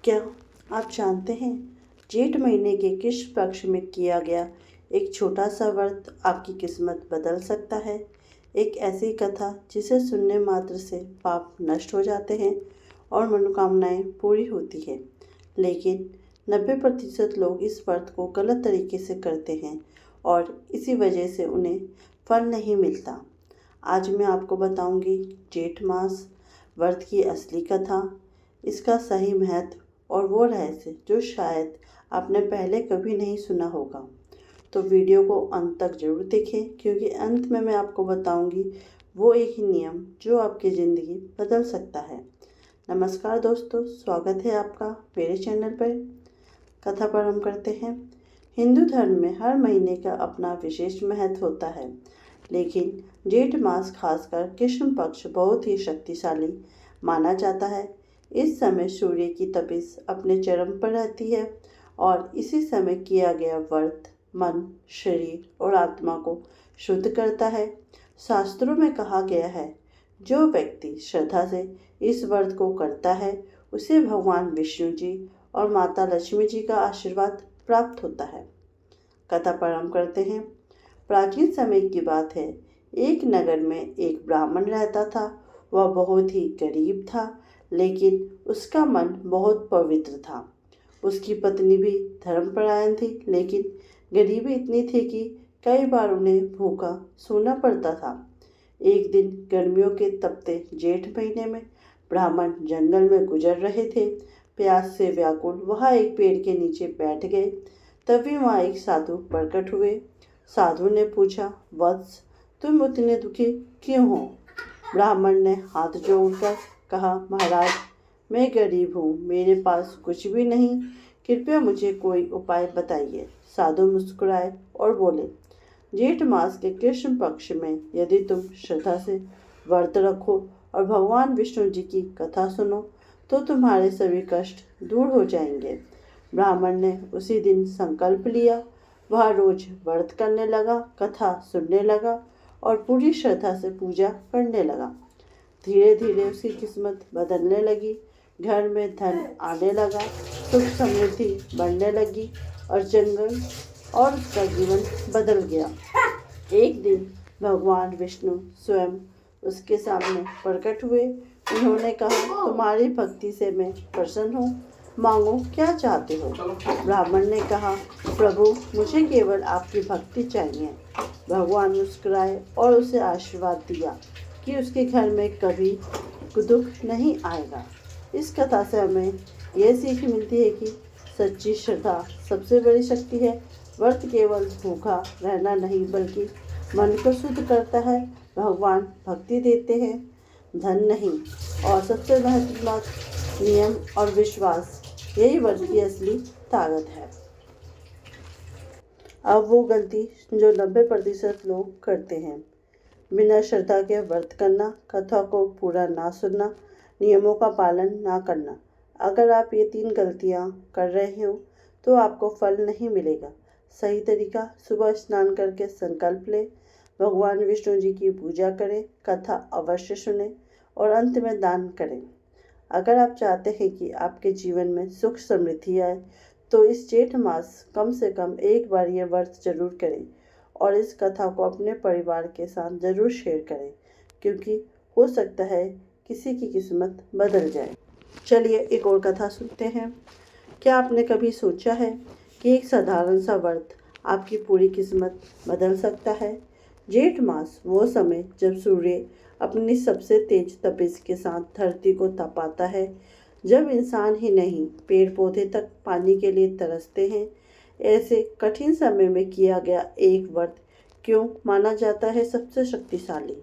क्या आप जानते हैं जेठ महीने के कृष्ण पक्ष में किया गया एक छोटा सा व्रत आपकी किस्मत बदल सकता है। एक ऐसी कथा जिसे सुनने मात्र से पाप नष्ट हो जाते हैं और मनोकामनाएं पूरी होती है। लेकिन 90% लोग इस व्रत को गलत तरीके से करते हैं और इसी वजह से उन्हें फल नहीं मिलता। आज मैं आपको बताऊंगी जेठ मास व्रत की असली कथा, इसका सही महत्व और वो रहस्य जो शायद आपने पहले कभी नहीं सुना होगा। तो वीडियो को अंत तक जरूर देखें, क्योंकि अंत में मैं आपको बताऊंगी वो एक ही नियम जो आपकी ज़िंदगी बदल सकता है। नमस्कार दोस्तों, स्वागत है आपका मेरे चैनल पर। कथा प्रारंभ करते हैं। हिंदू धर्म में हर महीने का अपना विशेष महत्व होता है, लेकिन जेठ मास खासकर कृष्ण पक्ष बहुत ही शक्तिशाली माना जाता है। इस समय सूर्य की तपिश अपने चरम पर रहती है और इसी समय किया गया व्रत मन, शरीर और आत्मा को शुद्ध करता है। शास्त्रों में कहा गया है, जो व्यक्ति श्रद्धा से इस व्रत को करता है उसे भगवान विष्णु जी और माता लक्ष्मी जी का आशीर्वाद प्राप्त होता है। कथा प्रारंभ करते हैं। प्राचीन समय की बात है। एक नगर में एक ब्राह्मण रहता था। वह बहुत ही गरीब था, लेकिन उसका मन बहुत पवित्र था। उसकी पत्नी भी धर्मपरायण थी, लेकिन गरीबी इतनी थी कि कई बार उन्हें भूखा सोना पड़ता था। एक दिन गर्मियों के तपते जेठ महीने में ब्राह्मण जंगल में गुजर रहे थे। प्यास से व्याकुल वह एक पेड़ के नीचे बैठ गए। तभी वहाँ एक साधु प्रकट हुए। साधु ने पूछा, वत्स, तुम उतने दुखी क्यों हो? ब्राह्मण ने हाथ जोड़कर कहा, महाराज, मैं गरीब हूँ, मेरे पास कुछ भी नहीं, कृपया मुझे कोई उपाय बताइए। साधु मुस्कुराए और बोले, जेठ मास के कृष्ण पक्ष में यदि तुम श्रद्धा से व्रत रखो और भगवान विष्णु जी की कथा सुनो तो तुम्हारे सभी कष्ट दूर हो जाएंगे। ब्राह्मण ने उसी दिन संकल्प लिया। वह रोज व्रत करने लगा, कथा सुनने लगा और पूरी श्रद्धा से पूजा करने लगा। धीरे धीरे उसकी किस्मत बदलने लगी। घर में धन आने लगा, सुख समृद्धि बढ़ने लगी और उसका जीवन बदल गया। एक दिन भगवान विष्णु स्वयं उसके सामने प्रकट हुए। उन्होंने कहा, तुम्हारी भक्ति से मैं प्रसन्न हूँ, मांगो क्या चाहते हो। ब्राह्मण ने कहा, प्रभु, मुझे केवल आपकी भक्ति चाहिए। भगवान मुस्कुराए और उसे आशीर्वाद दिया कि उसके घर में कभी दुख नहीं आएगा। इस कथा से हमें यह सीख मिलती है कि सच्ची श्रद्धा सबसे बड़ी शक्ति है। व्रत केवल भूखा रहना नहीं, बल्कि मन को शुद्ध करता है। भगवान भक्ति देते हैं, धन नहीं। और सबसे महत्वपूर्ण नियम और विश्वास, यही व्रत की असली ताकत है। अब वो गलती जो 90% लोग करते हैं, बिना श्रद्धा के व्रत करना, कथा को पूरा ना सुनना, नियमों का पालन ना करना। अगर आप ये 3 गलतियाँ कर रहे हो तो आपको फल नहीं मिलेगा। सही तरीका, सुबह स्नान करके संकल्प लें, भगवान विष्णु जी की पूजा करें, कथा अवश्य सुनें और अंत में दान करें। अगर आप चाहते हैं कि आपके जीवन में सुख समृद्धि आए तो इस जेठ मास कम से कम एक बार ये व्रत जरूर करें और इस कथा को अपने परिवार के साथ ज़रूर शेयर करें, क्योंकि हो सकता है किसी की किस्मत बदल जाए। चलिए एक और कथा सुनते हैं। क्या आपने कभी सोचा है कि एक साधारण सा व्रत आपकी पूरी किस्मत बदल सकता है? जेठ मास वो समय जब सूर्य अपनी सबसे तेज तपिश के साथ धरती को तपाता है, जब इंसान ही नहीं पेड़ पौधे तक पानी के लिए तरसते हैं। ऐसे कठिन समय में किया गया एक व्रत क्यों माना जाता है सबसे शक्तिशाली?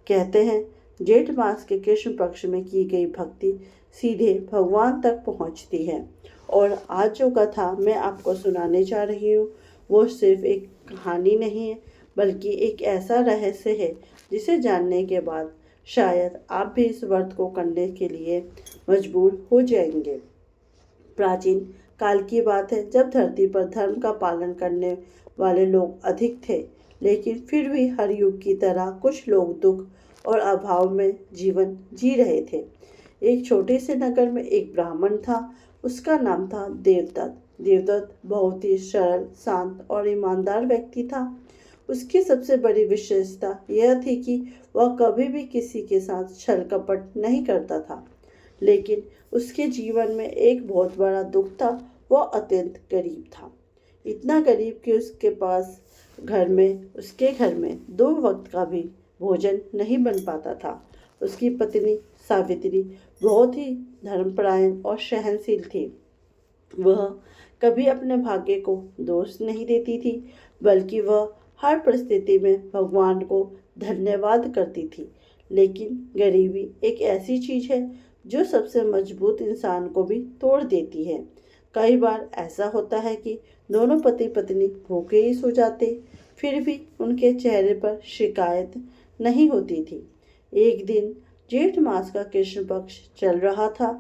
कहते हैं जेठ मास के कृष्ण पक्ष में की गई भक्ति सीधे भगवान तक पहुंचती है। और आज जो कथा मैं आपको सुनाने जा रही हूँ वो सिर्फ एक कहानी नहीं है, बल्कि एक ऐसा रहस्य है जिसे जानने के बाद शायद आप भी इस व्रत को करने के लिए मजबूर हो जाएंगे। प्राचीन काल की बात है, जब धरती पर धर्म का पालन करने वाले लोग अधिक थे, लेकिन फिर भी हर युग की तरह कुछ लोग दुख और अभाव में जीवन जी रहे थे। एक छोटे से नगर में एक ब्राह्मण था। उसका नाम था देवदत्त। देवदत्त बहुत ही सरल, शांत और ईमानदार व्यक्ति था। उसकी सबसे बड़ी विशेषता यह थी कि वह कभी भी किसी के साथ छल कपट नहीं करता था। लेकिन उसके जीवन में एक बहुत बड़ा दुख था। वह अत्यंत गरीब था। इतना गरीब कि उसके घर में 2 वक्त का भी भोजन नहीं बन पाता था। उसकी पत्नी सावित्री बहुत ही धर्मपरायण और सहनशील थी। वह कभी अपने भाग्य को दोष नहीं देती थी, बल्कि वह हर परिस्थिति में भगवान को धन्यवाद करती थी। लेकिन गरीबी एक ऐसी चीज है जो सबसे मजबूत इंसान को भी तोड़ देती है। कई बार ऐसा होता है कि दोनों पति पत्नी भूखे ही सो जाते, फिर भी उनके चेहरे पर शिकायत नहीं होती थी। एक दिन जेठ मास का कृष्ण पक्ष चल रहा था।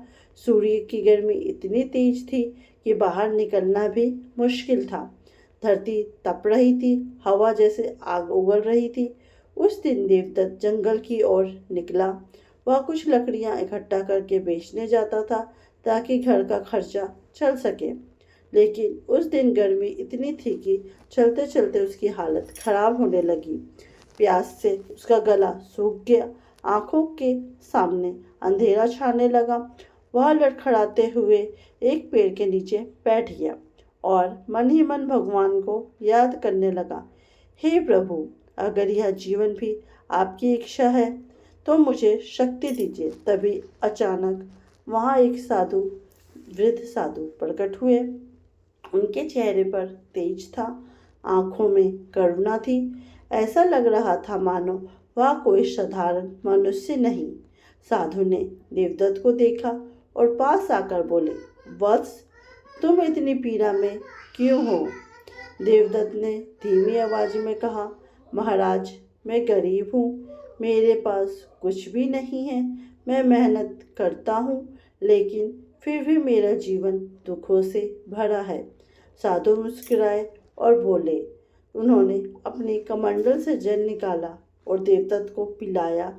सूर्य की गर्मी इतनी तेज थी कि बाहर निकलना भी मुश्किल था। धरती तप रही थी, हवा जैसे आग उगल रही थी। उस दिन देवदत्त जंगल की ओर निकला। वह कुछ लकड़ियां इकट्ठा करके बेचने जाता था ताकि घर का खर्चा चल सके। लेकिन उस दिन गर्मी इतनी थी कि चलते चलते उसकी हालत खराब होने लगी। प्यास से उसका गला सूख गया। आंखों के सामने अंधेरा छाने लगा। वह लड़खड़ाते हुए एक पेड़ के नीचे बैठ गया और मन ही मन भगवान को याद करने लगा। हे प्रभु, अगर यह जीवन भी आपकी इच्छा है तो मुझे शक्ति दीजिए। तभी अचानक वहाँ एक वृद्ध साधु प्रकट हुए। उनके चेहरे पर तेज था, आंखों में करुणा थी। ऐसा लग रहा था मानो वह कोई साधारण मनुष्य नहीं। साधु ने देवदत्त को देखा और पास आकर बोले, वत्स, तुम इतनी पीड़ा में क्यों हो? देवदत्त ने धीमी आवाज में कहा, महाराज, मैं गरीब हूँ, मेरे पास कुछ भी नहीं है। मैं मेहनत करता हूँ, लेकिन फिर भी मेरा जीवन दुखों से भरा है। साधु मुस्कुराए और बोले। उन्होंने अपने कमंडल से जल निकाला और देवदत्त को पिलाया।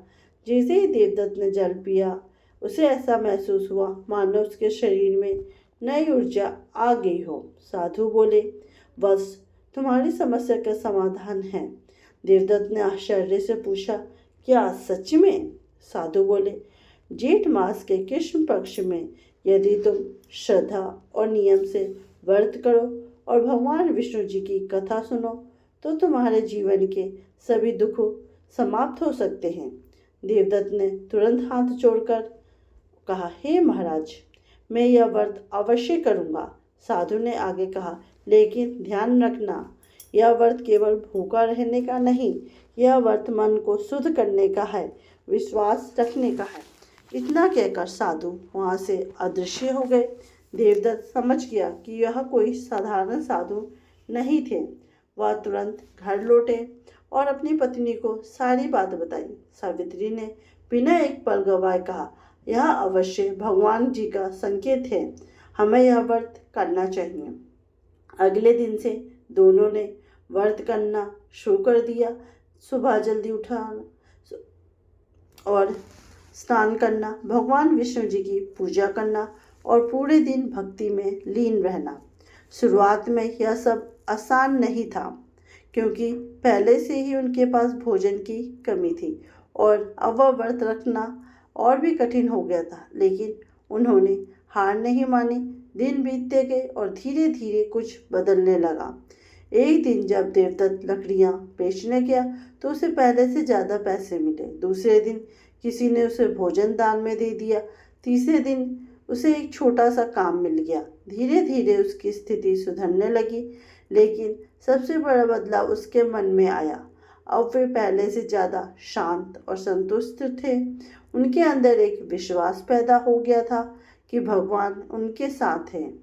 जैसे ही देवदत्त ने जल पिया, उसे ऐसा महसूस हुआ मानो उसके शरीर में नई ऊर्जा आ गई हो। साधु बोले, बस तुम्हारी समस्या का समाधान है। देवदत्त ने आश्चर्य से पूछा, क्या सच में? साधु बोले, जेठ मास के कृष्ण पक्ष में यदि तुम श्रद्धा और नियम से व्रत करो और भगवान विष्णु जी की कथा सुनो तो तुम्हारे जीवन के सभी दुख समाप्त हो सकते हैं। देवदत्त ने तुरंत हाथ जोड़कर कहा, हे महाराज, मैं यह व्रत अवश्य करूँगा। साधु ने आगे कहा, लेकिन ध्यान रखना, यह व्रत केवल भूखा रहने का नहीं, यह व्रत मन को शुद्ध करने का है, विश्वास रखने का है। इतना कहकर साधु वहाँ से अदृश्य हो गए। देवदत्त समझ गया कि यह कोई साधारण साधु नहीं थे। वह तुरंत घर लौटे और अपनी पत्नी को सारी बात बताई। सावित्री ने बिना एक पल गवाए कहा, यह अवश्य भगवान जी का संकेत है, हमें यह व्रत करना चाहिए। अगले दिन से दोनों ने व्रत करना शुरू कर दिया। सुबह जल्दी उठना और स्नान करना, भगवान विष्णु जी की पूजा करना और पूरे दिन भक्ति में लीन रहना। शुरुआत में यह सब आसान नहीं था, क्योंकि पहले से ही उनके पास भोजन की कमी थी और अब वह व्रत रखना और भी कठिन हो गया था। लेकिन उन्होंने हार नहीं मानी। दिन बीतते गए और धीरे धीरे कुछ बदलने लगा। एक दिन जब देवदत्त लकड़ियाँ बेचने गया तो उसे पहले से ज़्यादा पैसे मिले। दूसरे दिन किसी ने उसे भोजन दान में दे दिया। तीसरे दिन उसे एक छोटा सा काम मिल गया। धीरे धीरे उसकी स्थिति सुधरने लगी, लेकिन सबसे बड़ा बदलाव उसके मन में आया। अब वे पहले से ज़्यादा शांत और संतुष्ट थे। उनके अंदर एक विश्वास पैदा हो गया था कि भगवान उनके साथ हैं।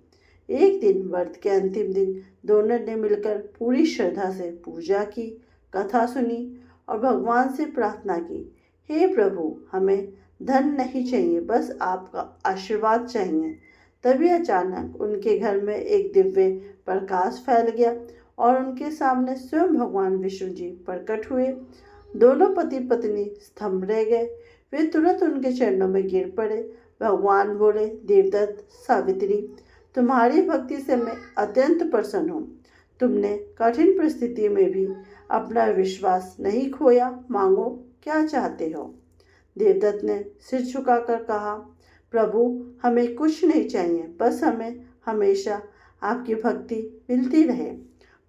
एक दिन, व्रत के अंतिम दिन, दोनों ने मिलकर पूरी श्रद्धा से पूजा की, कथा सुनी और भगवान से प्रार्थना की, हे प्रभु, हमें धन नहीं चाहिए, बस आपका आशीर्वाद चाहिए। तभी अचानक उनके घर में एक दिव्य प्रकाश फैल गया और उनके सामने स्वयं भगवान विष्णु जी प्रकट हुए। दोनों पति पत्नी स्तंभ रह गए। वे तुरंत उनके चरणों में गिर पड़े। भगवान बोले, देवदत्त, सावित्री, तुम्हारी भक्ति से मैं अत्यंत प्रसन्न हूँ। तुमने कठिन परिस्थिति में भी अपना विश्वास नहीं खोया। मांगो, क्या चाहते हो? देवदत्त ने सिर झुकाकर कहा, प्रभु, हमें कुछ नहीं चाहिए, बस हमें हमेशा आपकी भक्ति मिलती रहे।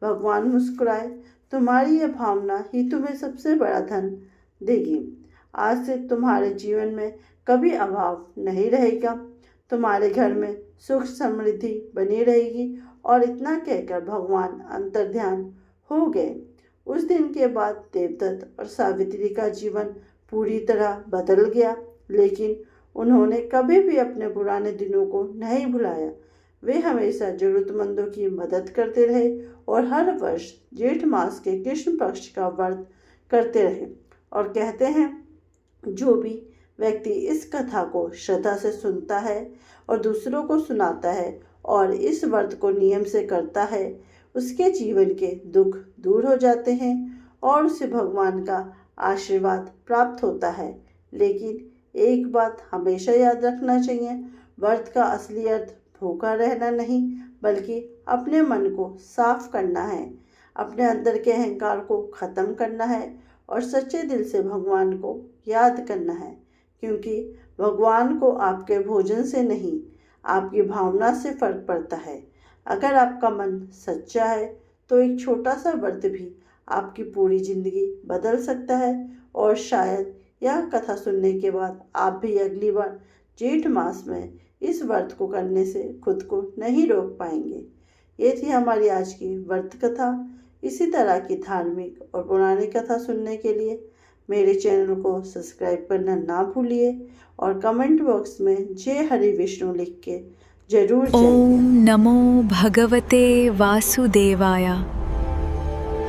भगवान मुस्कुराए, तुम्हारी यह भावना ही तुम्हें सबसे बड़ा धन देगी। आज से तुम्हारे जीवन में कभी अभाव नहीं रहेगा। तुम्हारे घर में सुख समृद्धि बनी रहेगी। और इतना कहकर भगवान अंतर्ध्यान हो गए। उस दिन के बाद देवदत्त और सावित्री का जीवन पूरी तरह बदल गया, लेकिन उन्होंने कभी भी अपने पुराने दिनों को नहीं भुलाया। वे हमेशा जरूरतमंदों की मदद करते रहे और हर वर्ष जेठ मास के कृष्ण पक्ष का व्रत करते रहे। और कहते हैं, जो भी व्यक्ति इस कथा को श्रद्धा से सुनता है और दूसरों को सुनाता है और इस व्रत को नियम से करता है, उसके जीवन के दुख दूर हो जाते हैं और उसे भगवान का आशीर्वाद प्राप्त होता है। लेकिन एक बात हमेशा याद रखना चाहिए, व्रत का असली अर्थ भूखा रहना नहीं, बल्कि अपने मन को साफ करना है, अपने अंदर के अहंकार को खत्म करना है और सच्चे दिल से भगवान को याद करना है। क्योंकि भगवान को आपके भोजन से नहीं, आपकी भावना से फर्क पड़ता है। अगर आपका मन सच्चा है तो एक छोटा सा व्रत भी आपकी पूरी जिंदगी बदल सकता है। और शायद यह कथा सुनने के बाद आप भी अगली बार जेठ मास में इस व्रत को करने से खुद को नहीं रोक पाएंगे। ये थी हमारी आज की व्रत कथा। इसी तरह की धार्मिक और पौराणिक कथा सुनने के लिए मेरे चैनल को सब्सक्राइब करना ना भूलिए और कमेंट बॉक्स में जय हरि विष्णु लिख के जरूर जाइए। ओम नमो भगवते वासुदेवाय।